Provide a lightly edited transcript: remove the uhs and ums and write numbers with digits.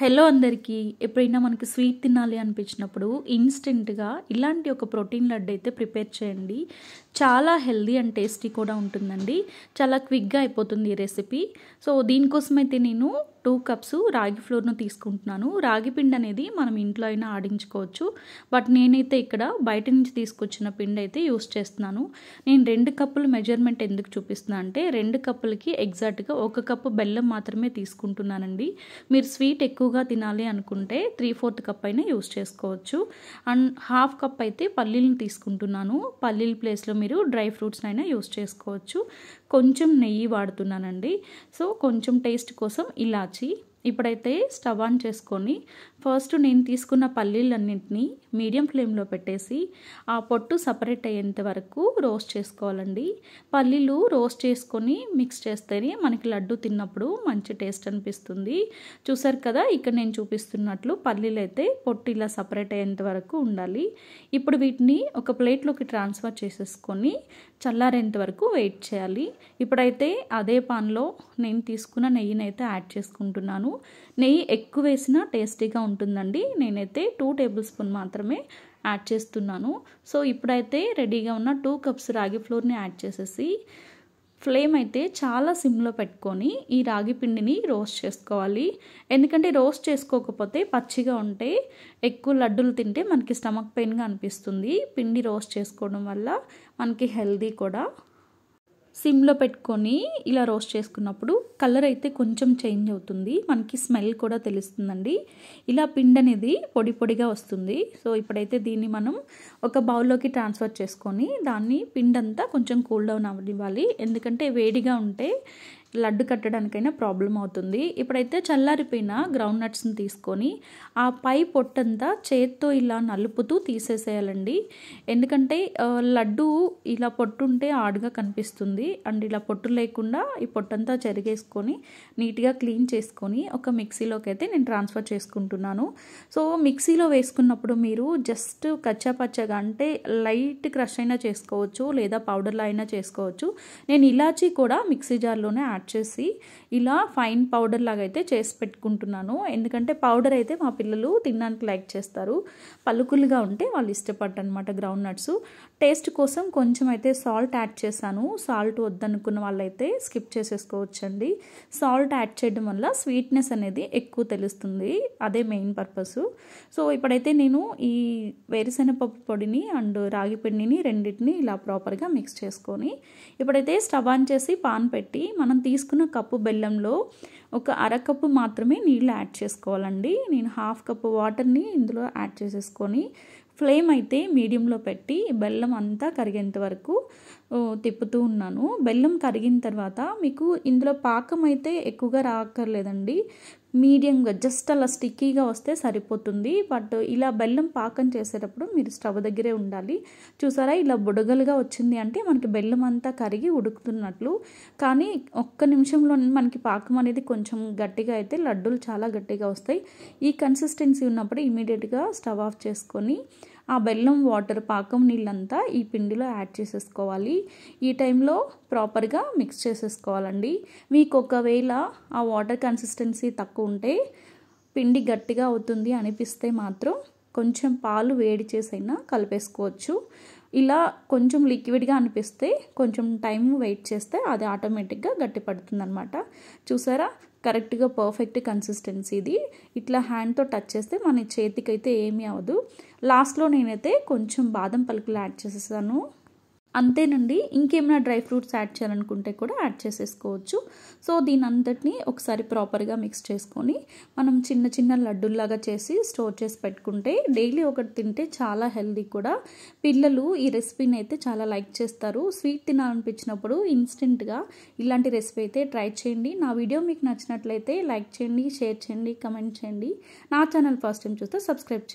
Hello అందరికీ ఎప్పుడైనా మనకి స్వీట్ తినాలి అనిపించినప్పుడు ఇన్స్టెంట్గా ఇలాంటి ఒక ప్రోటీన్ లడ్డు అయితే ప్రిపేర్ చేయండి. చాలా హెల్దీ అండ్ టేస్టీ కూడా ఉంటుందండి. చాలా క్విక్గా అయిపోతుంది ఈ రెసిపీ. సో దీనికోసం అయితే నేను 2 కప్స్ రాగి ఫ్లోర్ను తీసుకుంటున్నాను. రాగి పిండి అనేది మనం ఇంట్లో అయినా ఆడించుకోవచ్చు, బట్ నేనైతే ఇక్కడ బయట నుంచి తీసుకొచ్చిన పిండి అయితే యూస్ చేస్తున్నాను. నేను 2 కప్పుల మెజర్మెంట్ ఎందుకు చూపిస్తున్నా అంటే 2 కప్పులకి ఎగ్జాక్ట్గా 1 కప్పు బెల్లం మాత్రమే తీసుకుంటున్నానండి. మీరు స్వీట్ ఎక్కువగా తినాలి అనుకుంటే 3/4 కప్ అయినా యూస్ చేసుకోవచ్చు. అండ్ 1/2 కప్ అయితే పల్లీలను తీసుకుంటున్నాను. పల్లీల ప్లేస్లో మీరు డ్రై ఫ్రూట్స్ అయినా యూస్ చేసుకోవచ్చు. కొంచెం నెయ్యి వాడుతున్నానండి. సో కొంచెం టేస్ట్ కోసం ఇలాచి. ఇప్పుడైతే స్టవ్ ఆన్ చేసుకొని ఫస్ట్ నేను తీసుకున్న పల్లీలన్నింటినీ మీడియం ఫ్లేమ్లో పెట్టేసి ఆ పొట్టు సపరేట్ అయ్యేంత వరకు రోస్ట్ చేసుకోవాలండి. పల్లీలు రోస్ట్ చేసుకొని మిక్స్ చేస్తేనే మనకి లడ్డు తిన్నప్పుడు మంచి టేస్ట్ అనిపిస్తుంది. చూసారు కదా, ఇక్కడ నేను చూపిస్తున్నట్లు పల్లీలు అయితే పొట్టు ఇలా సపరేట్ అయ్యేంత వరకు ఉండాలి. ఇప్పుడు వీటిని ఒక ప్లేట్లోకి ట్రాన్స్ఫర్ చేసేసుకొని చల్లారేంత వరకు వెయిట్ చేయాలి. ఇప్పుడైతే అదే పాన్లో నేను తీసుకున్న నెయ్యిని అయితే యాడ్ చేసుకుంటున్నాను. నెయ్యి ఎక్కువ వేసినా టేస్టీగా ఉంటుందండి. నేనైతే 2 టేబుల్ స్పూన్ మాత్రమే యాడ్ చేస్తున్నాను. సో ఇప్పుడైతే రెడీగా ఉన్న 2 కప్స్ రాగి ఫ్లోర్ని యాడ్ చేసేసి ఫ్లేమ్ అయితే చాలా సిమ్లో పెట్టుకొని ఈ రాగి పిండిని రోస్ట్ చేసుకోవాలి. ఎందుకంటే రోస్ట్ చేసుకోకపోతే పచ్చిగా ఉంటే ఎక్కువ లడ్డూలు తింటే మనకి స్టమక్ పెయిన్గా అనిపిస్తుంది. పిండి రోస్ట్ చేసుకోవడం వల్ల మనకి హెల్దీ కూడా. సిమ్లో పెట్టుకొని ఇలా రోస్ట్ చేసుకున్నప్పుడు కలర్ అయితే కొంచెం చేంజ్ అవుతుంది, మనకి స్మెల్ కూడా తెలుస్తుందండి. ఇలా పిండి అనేది పొడి పొడిగా వస్తుంది. సో ఇప్పుడైతే దీన్ని మనం ఒక బౌల్లోకి ట్రాన్స్ఫర్ చేసుకొని దాన్ని పిండి అంతా కొంచెం కూల్ డౌన్ అవ్వనివ్వాలి. ఎందుకంటే వేడిగా ఉంటే లడ్డు కట్టడానికైనా ప్రాబ్లం అవుతుంది. ఇప్పుడైతే చల్లారిపోయిన గ్రౌండ్ నట్స్ని తీసుకొని ఆ పై పొట్టంతా చేత్తో ఇలా నలుపుతూ తీసేసేయాలండి. ఎందుకంటే లడ్డు ఇలా పొట్టుంటే ఆడుగా కనిపిస్తుంది. అండ్ ఇలా పొట్టు లేకుండా ఈ పొట్టంతా చెరిగేసుకొని నీట్గా క్లీన్ చేసుకొని ఒక మిక్సీలోకి అయితే నేను ట్రాన్స్ఫర్ చేసుకుంటున్నాను. సో మిక్సీలో వేసుకున్నప్పుడు మీరు జస్ట్ కచ్చాపచ్చగా అంటే లైట్ క్రష్ అయినా చేసుకోవచ్చు, లేదా పౌడర్లో అయినా చేసుకోవచ్చు. నేను ఇలాచీ కూడా మిక్సీ జార్లోనే యాడ్ చేసి ఇలా ఫైన్ పౌడర్ లాగా అయితే చేసి పెట్టుకుంటున్నాను. ఎందుకంటే పౌడర్ అయితే మా పిల్లలు తినడానికి లైక్ చేస్తారు, పలుకులుగా ఉంటే వాళ్ళు ఇష్టపడరు అనమాట. గ్రౌండ్ నట్స్ టేస్ట్ కోసం కొంచెం అయితే సాల్ట్ యాడ్ చేశాను. సాల్ట్ వద్దనుకున్న వాళ్ళైతే స్కిప్ చేసేసుకోవచ్చండి. సాల్ట్ యాడ్ చేయడం వల్ల స్వీట్నెస్ అనేది ఎక్కువ తెలుస్తుంది, అదే మెయిన్ పర్పస్. సో ఇప్పుడైతే నేను ఈ వేరుశెనగపప్పు పొడిని అండ్ రాగి పిండిని రెండింటిని ఇలా ప్రాపర్గా మిక్స్ చేసుకొని ఇప్పుడైతే స్టవ్ ఆన్ చేసి పాన్ పెట్టి మనం తీసుకున్న కప్పు బెల్లంలో ఒక అరకప్పు మాత్రమే నీళ్ళు యాడ్ చేసుకోవాలండి. నేను 1/2 కప్పు వాటర్ని ఇందులో యాడ్ చేసేసుకొని ఫ్లేమ్ అయితే మీడియంలో పెట్టి బెల్లం అంతా కరిగేంత వరకు తిప్పుతూ ఉన్నాను. బెల్లం కరిగిన తర్వాత మీకు ఇందులో పాకం అయితే ఎక్కువగా రాక్కర్లేదండి, మీడియంగా జస్ట్ అలా స్టిక్కీగా వస్తే సరిపోతుంది. బట్ ఇలా బెల్లం పాకం చేసేటప్పుడు మీరు స్టవ్ దగ్గరే ఉండాలి. చూసారా, ఇలా బుడగలుగా వచ్చింది అంటే మనకి బెల్లం అంతా కరిగి ఉడుకుతున్నట్లు. కానీ ఒక్క నిమిషంలో మనకి పాకం అనేది కొంచెం గట్టిగా అయితే లడ్డూలు చాలా గట్టిగా వస్తాయి. ఈ కన్సిస్టెన్సీ ఉన్నప్పుడు ఇమీడియట్గా స్టవ్ ఆఫ్ చేసుకొని ఆ బెల్లం వాటర్ పాకం నీళ్ళంతా ఈ పిండిలో యాడ్ చేసేసుకోవాలి. ఈ టైంలో ప్రాపర్గా మిక్స్ చేసేసుకోవాలండి. మీకు ఒకవేళ ఆ వాటర్ కన్సిస్టెన్సీ తక్కువ ఉంటే, పిండి గట్టిగా అవుతుంది అనిపిస్తే మాత్రం కొంచెం పాలు వేడి చేసైనా కలిపేసుకోవచ్చు. ఇలా కొంచెం లిక్విడ్గా అనిపిస్తే కొంచెం టైం వెయిట్ చేస్తే అది ఆటోమేటిక్గా గట్టి పడుతుంది అనమాట. చూసారా, కరెక్ట్గా పర్ఫెక్ట్ కన్సిస్టెన్సీ ఇది. ఇట్లా హ్యాండ్తో టచ్ చేస్తే మన చేతికి అయితే ఏమీ అవ్వదు. లాస్ట్లో నేనైతే కొంచెం బాదం పలుకులు యాడ్ చేసేసాను. అంతేనండి. ఇంకేమైనా డ్రై ఫ్రూట్స్ యాడ్ చేయాలనుకుంటే కూడా యాడ్ చేసేసుకోవచ్చు. సో దీని అంతటిని ఒకసారి ప్రాపర్గా మిక్స్ చేసుకొని మనం చిన్న చిన్న లడ్డూల్లాగా చేసి స్టోర్ చేసి పెట్టుకుంటే డైలీ ఒకటి తింటే చాలా హెల్దీ కూడా. పిల్లలు ఈ రెసిపీని అయితే చాలా లైక్ చేస్తారు. స్వీట్ తినాలనిపించినప్పుడు ఇన్స్టెంట్గా ఇలాంటి రెసిపీ అయితే ట్రై చేయండి. నా వీడియో మీకు నచ్చినట్లయితే లైక్ చేయండి, షేర్ చేయండి, కమెంట్ చేయండి. నా ఛానల్ ఫస్ట్ టైం చూస్తే సబ్స్క్రైబ్ చేయండి.